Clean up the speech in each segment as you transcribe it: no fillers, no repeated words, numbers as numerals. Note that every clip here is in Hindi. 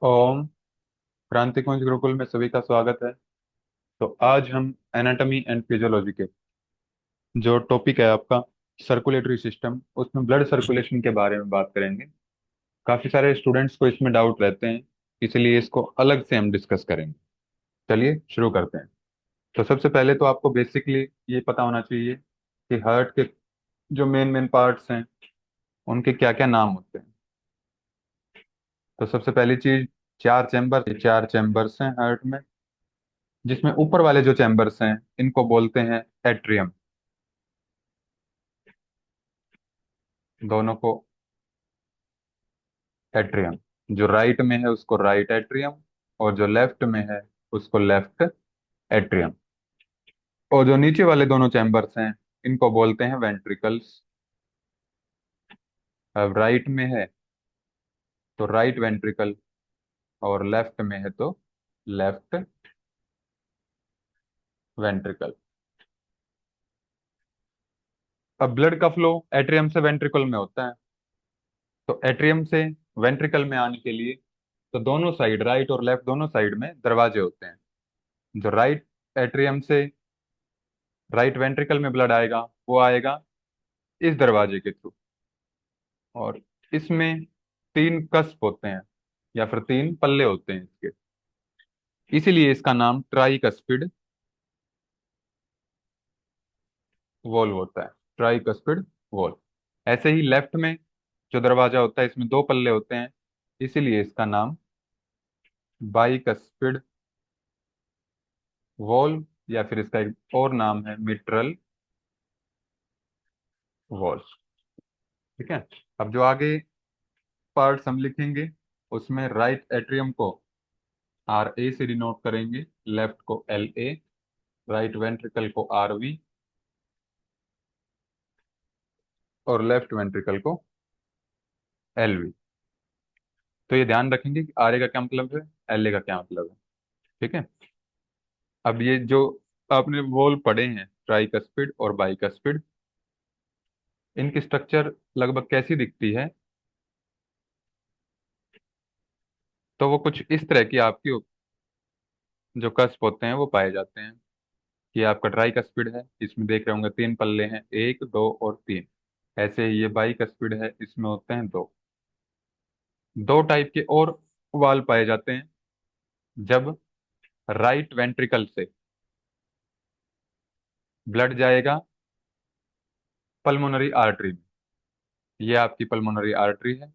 ओम। क्रांति कुंज गुरुकुल में सभी का स्वागत है। तो आज हम एनाटॉमी एंड फिजियोलॉजी के जो टॉपिक है आपका सर्कुलेटरी सिस्टम, उसमें ब्लड सर्कुलेशन के बारे में बात करेंगे। काफी सारे स्टूडेंट्स को इसमें डाउट रहते हैं, इसलिए इसको अलग से हम डिस्कस करेंगे। चलिए शुरू करते हैं। तो सबसे पहले तो आपको बेसिकली ये पता होना चाहिए कि हार्ट के जो मेन मेन पार्ट्स हैं उनके क्या क्या नाम होते हैं। तो सबसे पहली चीज, चार चैम्बर्स हैं हार्ट में, जिसमें ऊपर वाले जो चैम्बर्स हैं इनको बोलते हैं एट्रियम। दोनों को एट्रियम। जो राइट में है उसको राइट एट्रियम, और जो लेफ्ट में है उसको लेफ्ट एट्रियम। और जो नीचे वाले दोनों चैम्बर्स हैं इनको बोलते हैं वेंट्रिकल्स। अब राइट में है तो राइट वेंट्रिकल, और लेफ्ट में है तो लेफ्ट वेंट्रिकल। अब ब्लड का फ्लो एट्रियम से वेंट्रिकल में होता है। तो एट्रियम से वेंट्रिकल में आने के लिए तो दोनों साइड, राइट और लेफ्ट दोनों साइड में दरवाजे होते हैं। जो राइट एट्रियम से राइट वेंट्रिकल में ब्लड आएगा वो आएगा इस दरवाजे के थ्रू। और इसमें तीन कस्प होते हैं, या फिर तीन पल्ले होते हैं इसके, इसीलिए इसका नाम ट्राइकस्पिड वॉल्व होता है। Tricuspid valve. ऐसे ही लेफ्ट में जो दरवाजा होता है इसमें दो पल्ले होते हैं, इसीलिए इसका नाम बाइकस्पिड वॉल्व, या फिर इसका एक और नाम है मिट्रल वॉल्व। ठीक है। अब जो आगे पार्ट्स हम लिखेंगे उसमें राइट एट्रियम को आर ए से डिनोट करेंगे, लेफ्ट को एल ए, राइट वेंट्रिकल को आर वी, और लेफ्ट वेंट्रिकल को एल वी। तो ये ध्यान रखेंगे कि आर ए का क्या मतलब है, एल ए का क्या मतलब है। ठीक है। अब ये जो आपने वॉल्व पढ़े हैं ट्राइकस्पिड और बाइकस्पिड, इनकी स्ट्रक्चर लगभग कैसी दिखती है, तो वो कुछ इस तरह की आपकी जो कस्प होते हैं वो पाए जाते हैं। ये आपका ट्राइकस्पिड है, इसमें देख रहे होंगे तीन पल्ले हैं, एक दो और तीन। ऐसे ही ये बाइकस्पिड है, इसमें होते हैं दो। दो टाइप के और वाल्व पाए जाते हैं। जब राइट वेंट्रिकल से ब्लड जाएगा पल्मोनरी आर्टरी में, ये आपकी पल्मोनरी आर्टरी है।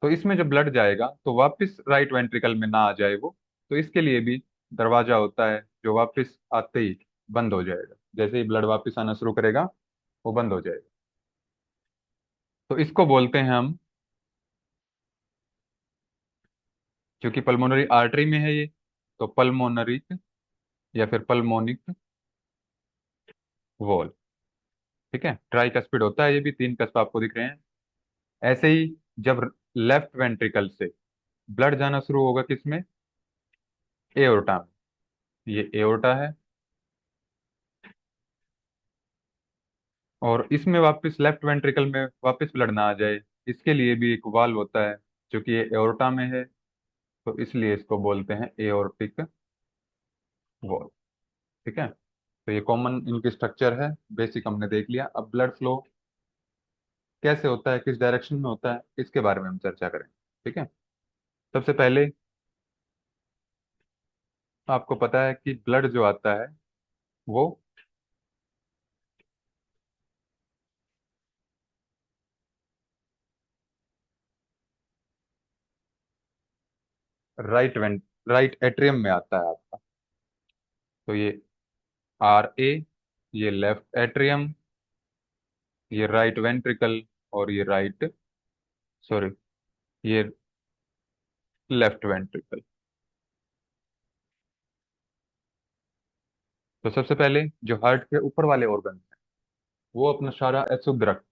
तो इसमें जब ब्लड जाएगा तो वापस राइट वेंट्रिकल में ना आ जाए वो, तो इसके लिए भी दरवाजा होता है जो वापस आते ही बंद हो जाएगा। जैसे ही ब्लड वापस आना शुरू करेगा वो बंद हो जाएगा। तो इसको बोलते हैं हम, क्योंकि पल्मोनरी आर्टरी में है ये, तो पल्मोनरिक या फिर पल्मोनिक वॉल। ठीक है। ट्राइकस्पिड होता है, ये भी तीन कस्प आपको दिख रहे हैं। ऐसे ही जब लेफ्ट वेंट्रिकल से ब्लड जाना शुरू होगा किसमें, एओर्टा में, ये एओर्टा है। और इसमें वापस लेफ्ट वेंट्रिकल में वापस ब्लड ना आ जाए, इसके लिए भी एक वाल्व होता है, क्योंकि ये एओर्टा में है तो इसलिए इसको बोलते हैं एओर्टिक वॉल्व। ठीक है। तो ये कॉमन इनकी स्ट्रक्चर है, बेसिक हमने देख लिया। अब ब्लड फ्लो कैसे होता है, किस डायरेक्शन में होता है, इसके बारे में हम चर्चा करें। ठीक है। सबसे पहले आपको पता है कि ब्लड जो आता है वो राइट एट्रियम में आता है आपका। तो ये आर ए, ये लेफ्ट एट्रियम, ये राइट वेंट्रिकल, और ये राइट, सॉरी, ये लेफ्ट वेंट्रिकल। तो सबसे पहले जो हार्ट के ऊपर वाले ऑर्गन हैं वो अपना सारा अशुद्ध रक्त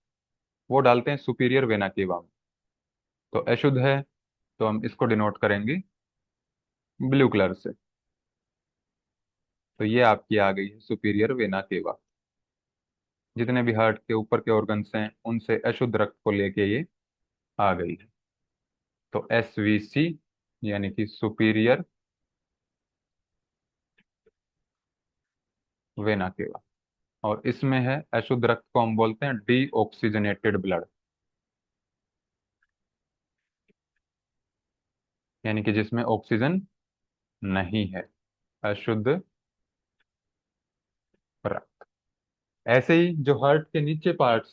वो डालते हैं सुपीरियर वेना केवा में। तो अशुद्ध है तो हम इसको डिनोट करेंगे ब्लू कलर से। तो ये आपकी आ गई है सुपीरियर वेना केवा। जितने भी हार्ट के ऊपर के ऑर्गन्स हैं उनसे अशुद्ध रक्त को लेके ये आ गई है। तो SVC यानी कि सुपीरियर वेना केवा। और इसमें है अशुद्ध रक्त को हम बोलते हैं डीऑक्सीजनेटेड ब्लड, यानी कि जिसमें ऑक्सीजन नहीं है, अशुद्ध रक्त। ऐसे ही जो हार्ट के नीचे पार्ट्स,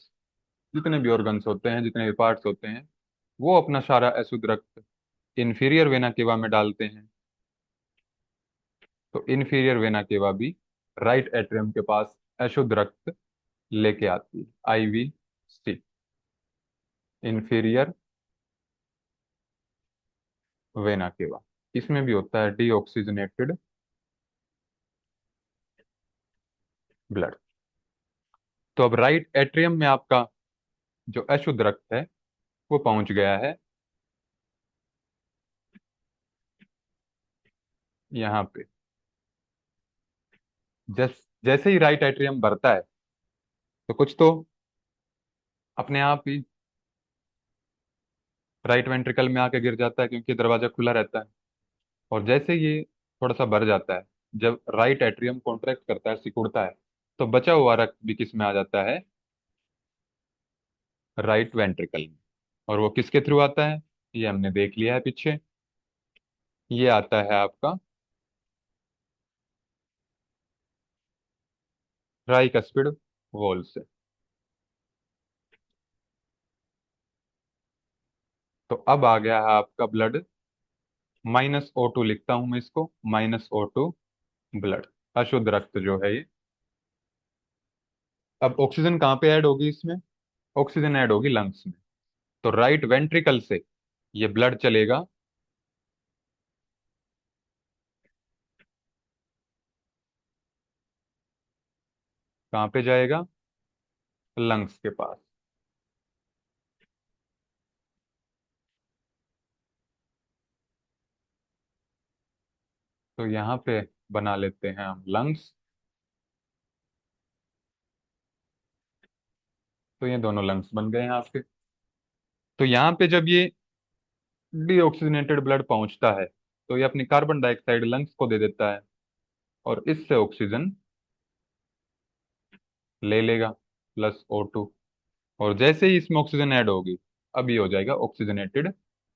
जितने भी ऑर्गन्स होते हैं, जितने भी पार्ट्स होते हैं, वो अपना सारा अशुद्ध रक्त इंफीरियर वेना केवा में डालते हैं। तो इंफीरियर वेना केवा भी राइट एट्रियम के पास अशुद्ध रक्त लेके आती है, IVC, इंफीरियर वेना केवा। इसमें भी होता है डीऑक्सीजनेटेड ब्लड। तो अब राइट एट्रियम में आपका जो अशुद्ध रक्त है वो पहुंच गया है यहाँ पे। जैसे ही राइट एट्रियम भरता है तो कुछ तो अपने आप ही राइट वेंट्रिकल में आके गिर जाता है, क्योंकि दरवाजा खुला रहता है। और जैसे ये थोड़ा सा भर जाता है, जब राइट एट्रियम कॉन्ट्रैक्ट करता है, सिकुड़ता है, तो बचा हुआ रक्त भी किस में आ जाता है, राइट वेंट्रिकल में। और वो किसके थ्रू आता है, ये हमने देख लिया है पीछे। ये आता है आपका ट्राइकस्पिड वॉल से। तो अब आ गया है आपका ब्लड -O2, लिखता हूं मैं इसको -O2 ब्लड, अशुद्ध रक्त जो है ये। अब ऑक्सीजन कहाँ पे ऐड होगी इसमें, ऑक्सीजन ऐड होगी लंग्स में। तो राइट वेंट्रिकल से ये ब्लड चलेगा कहाँ पे जाएगा, लंग्स के पास। तो यहाँ पे बना लेते हैं हम लंग्स। तो ये दोनों लंग्स बन गए हैं आपके। तो यहाँ पे जब ये डीऑक्सीजनेटेड ब्लड पहुंचता है तो ये अपनी कार्बन डाइऑक्साइड लंग्स को दे देता है, और इससे ऑक्सीजन ले लेगा +O2। और जैसे ही इसमें ऑक्सीजन ऐड होगी, अब ये हो जाएगा ऑक्सीजनेटेड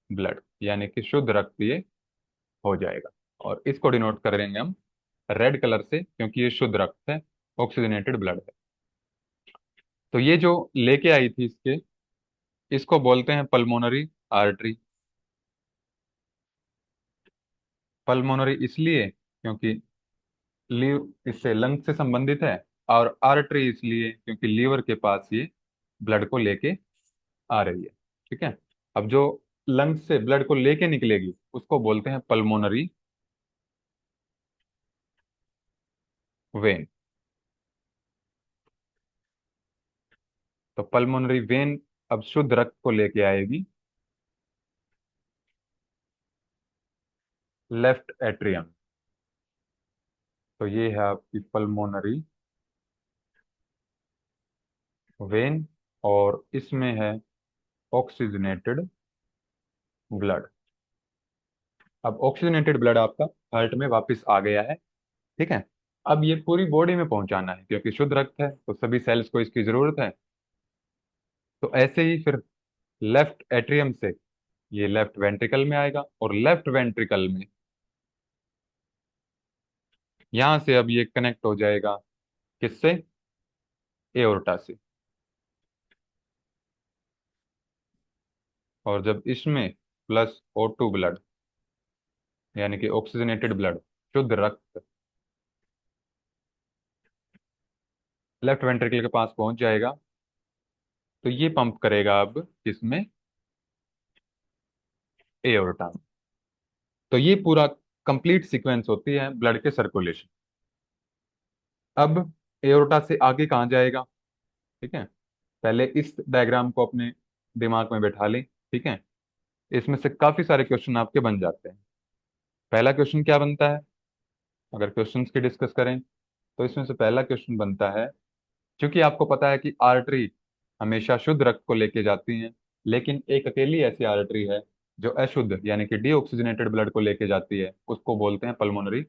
ब्लड, यानी कि शुद्ध रक्त ये हो जाएगा। और इसको डिनोट करेंगे हम रेड कलर से, क्योंकि ये शुद्ध रक्त है, ऑक्सीजनेटेड ब्लड है। तो ये जो लेके आई थी इसके, इसको बोलते हैं पल्मोनरी आर्टरी। पल्मोनरी इसलिए क्योंकि लीव इससे लंग से संबंधित है, और आर्टरी इसलिए क्योंकि लीवर के पास ये ब्लड को लेके आ रही है। ठीक है। अब जो लंग्स से ब्लड को लेके निकलेगी उसको बोलते हैं पल्मोनरी वेन। तो पल्मोनरी वेन अब शुद्ध रक्त को लेके आएगी लेफ्ट एट्रियम। तो ये है आपकी पल्मोनरी वेन, और इसमें है ऑक्सीजनेटेड ब्लड। अब ऑक्सीजनेटेड ब्लड आपका हार्ट में वापस आ गया है। ठीक है। अब ये पूरी बॉडी में पहुंचाना है, क्योंकि शुद्ध रक्त है तो सभी सेल्स को इसकी जरूरत है। तो ऐसे ही फिर लेफ्ट एट्रियम से ये लेफ्ट वेंट्रिकल में आएगा, और लेफ्ट वेंट्रिकल में यहां से अब ये कनेक्ट हो जाएगा किससे, एओर्टा से। और जब इसमें +O2 ब्लड, यानी कि ऑक्सीजनेटेड ब्लड, शुद्ध रक्त, लेफ्ट वेंट्रिकल के पास पहुंच जाएगा, तो ये पंप करेगा अब किसमें, एओर्टा में। तो ये पूरा कंप्लीट सीक्वेंस होती है ब्लड के सर्कुलेशन। अब एओर्टा से आगे कहाँ जाएगा। ठीक है। पहले इस डायग्राम को अपने दिमाग में बैठा लें। ठीक है। इसमें से काफी सारे क्वेश्चन आपके बन जाते हैं। पहला क्वेश्चन क्या बनता है, अगर क्वेश्चंस की डिस्कस करें तो इसमें से पहला क्वेश्चन बनता है क्योंकि आपको पता है कि आर्टरी हमेशा शुद्ध रक्त को लेके जाती हैं, लेकिन एक अकेली ऐसी आर्टरी है जो अशुद्ध यानी कि डीऑक्सीजनेटेड ब्लड को लेके जाती है, उसको बोलते हैं पल्मोनरी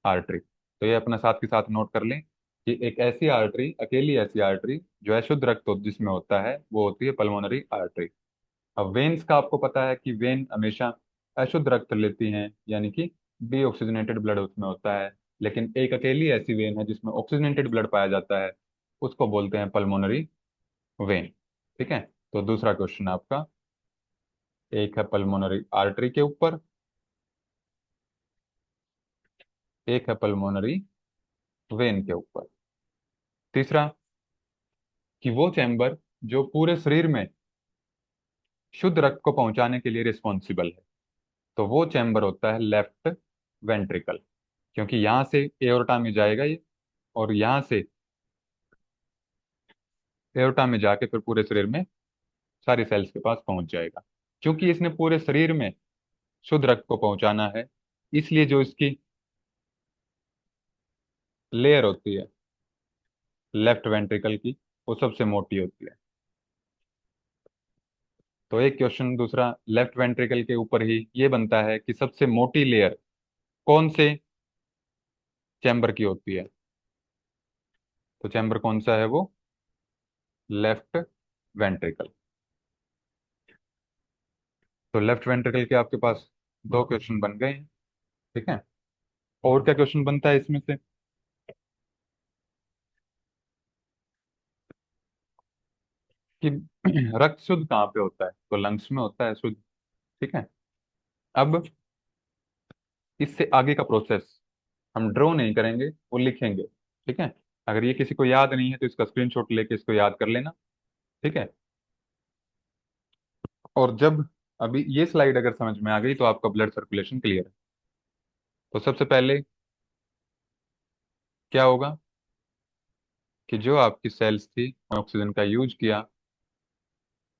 आर्टरी। तो ये अपना साथ के साथ नोट कर लें कि एक ऐसी आर्टरी, अकेली ऐसी आर्टरी जो अशुद्ध रक्त जिसमें होता है, वो होती है पल्मोनरी आर्टरी। अब वेन्स का आपको पता है कि वेन हमेशा अशुद्ध रक्त लेती हैं, यानी कि डीऑक्सीजनेटेड ब्लड उसमें होता है, लेकिन एक अकेली ऐसी वेन है जिसमें ऑक्सीजनेटेड ब्लड पाया जाता है, उसको बोलते हैं पल्मोनरी वेन। ठीक है। तो दूसरा क्वेश्चन आपका, एक है पल्मोनरी आर्टरी के ऊपर, एक है पल्मोनरी वेन के ऊपर। तीसरा, कि वो चैम्बर जो पूरे शरीर में शुद्ध रक्त को पहुंचाने के लिए रिस्पॉन्सिबल है, तो वो चैम्बर होता है लेफ्ट वेंट्रिकल, क्योंकि यहां से एओर्टा में जाएगा ये, और यहां से एओर्टा में जाके फिर पूरे शरीर में सारी सेल्स के पास पहुंच जाएगा। क्योंकि इसने पूरे शरीर में शुद्ध रक्त को पहुंचाना है, इसलिए जो इसकी लेयर होती है लेफ्ट वेंट्रिकल की, वो सबसे मोटी होती है। तो एक क्वेश्चन दूसरा लेफ्ट वेंट्रिकल के ऊपर ही ये बनता है कि सबसे मोटी लेयर कौन से चैम्बर की होती है। तो चैम्बर कौन सा है वो, लेफ्ट वेंट्रिकल। तो लेफ्ट वेंट्रिकल के आपके पास दो क्वेश्चन बन गए हैं। ठीक है। और क्या क्वेश्चन बनता है इसमें से, कि रक्त शुद्ध कहाँ पे होता है, तो लंग्स में होता है शुद्ध। ठीक है। अब इससे आगे का प्रोसेस हम ड्रॉ नहीं करेंगे, वो लिखेंगे। ठीक है। अगर ये किसी को याद नहीं है तो इसका स्क्रीनशॉट लेके इसको याद कर लेना। ठीक है। और जब अभी ये स्लाइड अगर समझ में आ गई तो आपका ब्लड सर्कुलेशन क्लियर है। तो सबसे पहले क्या होगा, कि जो आपकी सेल्स थी ऑक्सीजन का यूज किया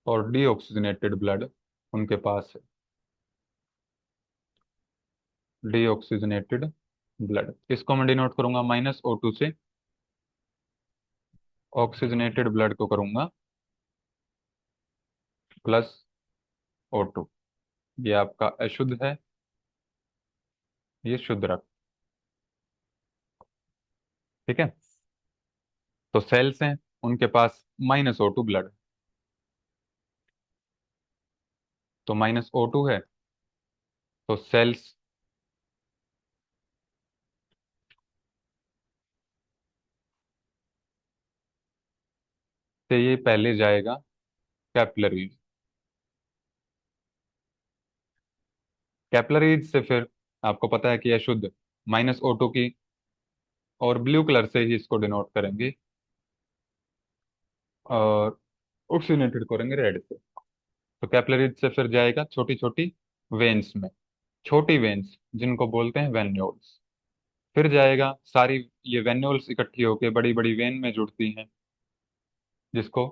और डीऑक्सीजनेटेड ब्लड उनके पास है, डीऑक्सीजनेटेड ब्लड, इसको मैं डिनोट करूंगा -O2 से, ऑक्सीजनेटेड ब्लड को करूंगा +O2। ये आपका अशुद्ध है, ये शुद्ध रक्त। ठीक है। तो सेल्स हैं, उनके पास -O2 ब्लड, तो -O2 है, तो सेल्स से ये पहले जाएगा कैपिलरीज, कैपिलरीज से फिर आपको पता है कि अशुद्ध -O2 की, और ब्लू कलर से ही इसको डिनोट करेंगे, और ऑक्सीजनेटेड करेंगे रेड से। तो कैपिलरीज से फिर जाएगा छोटी छोटी वेन्स में, छोटी वेन्स जिनको बोलते हैं वेन्यूल्स। फिर जाएगा सारी ये वेन्यूल्स इकट्ठी होकर बड़ी बड़ी वेन में जुड़ती हैं, जिसको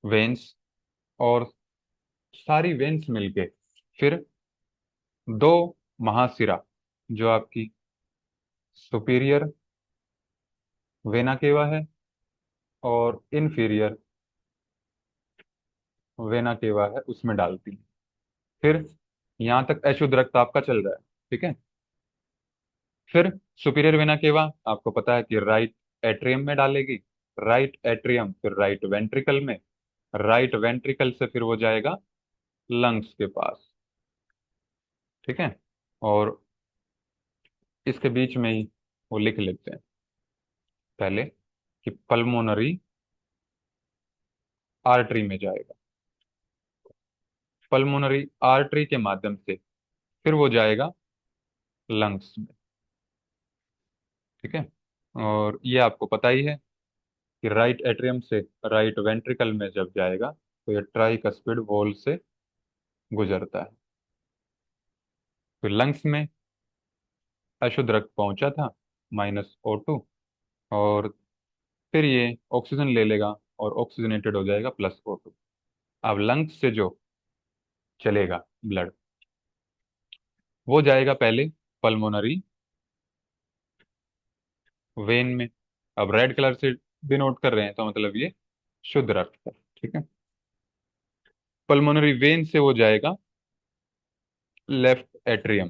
वेन्स, और सारी वेन्स मिलके फिर दो महाशिरा, जो आपकी सुपीरियर वेना केवा है और इन्फीरियर वेना केवा है, उसमें डालती हैं। फिर यहाँ तक अशुद्ध रक्त आपका चल रहा है। ठीक है। फिर सुपीरियर वेना केवा आपको पता है कि राइट एट्रियम में डालेगी, राइट एट्रियम फिर राइट वेंट्रिकल में, राइट वेंट्रिकल से फिर वो जाएगा लंग्स के पास। ठीक है। और इसके बीच में ही वो लिख लेते हैं पहले कि पल्मोनरी आर्टरी में जाएगा, पल्मोनरी आर्टरी के माध्यम से फिर वो जाएगा लंग्स में। ठीक है। और ये आपको पता ही है कि राइट एट्रियम से राइट वेंट्रिकल में जब जाएगा तो ये ट्राइकस्पिड वॉल से गुजरता है। फिर लंग्स में अशुद्ध रक्त पहुंचा था -O2, और फिर ये ऑक्सीजन ले लेगा और ऑक्सीजनेटेड हो जाएगा +O2। अब लंग्स से जो चलेगा ब्लड, वो जाएगा पहले पल्मोनरी वेन में। अब रेड कलर से डिनोट कर रहे हैं, तो मतलब ये शुद्ध रक्त है। ठीक है। पल्मोनरी वेन से वो जाएगा लेफ्ट एट्रियम,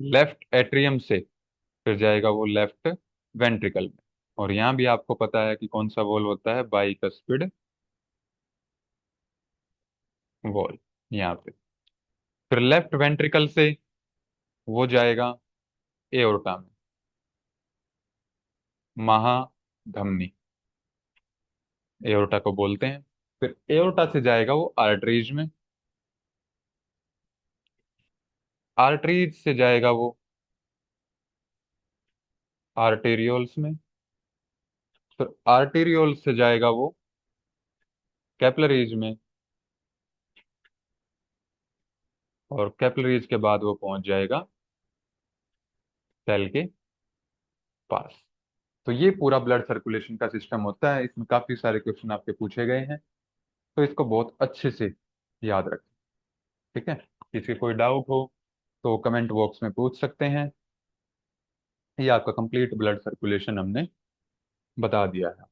लेफ्ट एट्रियम से फिर जाएगा वो लेफ्ट वेंट्रिकल में। और यहाँ भी आपको पता है कि कौन सा वॉल्व होता है, बाइकस्पिड वॉल्व, यहाँ पे। फिर लेफ्ट वेंट्रिकल से वो जाएगा एओर्टा में, महाधमनी, एओर्टा को बोलते हैं। फिर एओर्टा से जाएगा वो आर्टरीज में, आर्टरीज से जाएगा वो आर्टेरियोल्स में, फिर आर्टेरियोल से जाएगा वो कैपिलरीज में, और कैपिलरीज के बाद वो पहुंच जाएगा सेल के पास। तो ये पूरा ब्लड सर्कुलेशन का सिस्टम होता है। इसमें काफी सारे क्वेश्चन आपके पूछे गए हैं, तो इसको बहुत अच्छे से याद रखें। ठीक है। किसी कोई डाउट हो तो कमेंट बॉक्स में पूछ सकते हैं। ये आपका कंप्लीट ब्लड सर्कुलेशन हमने बता दिया है।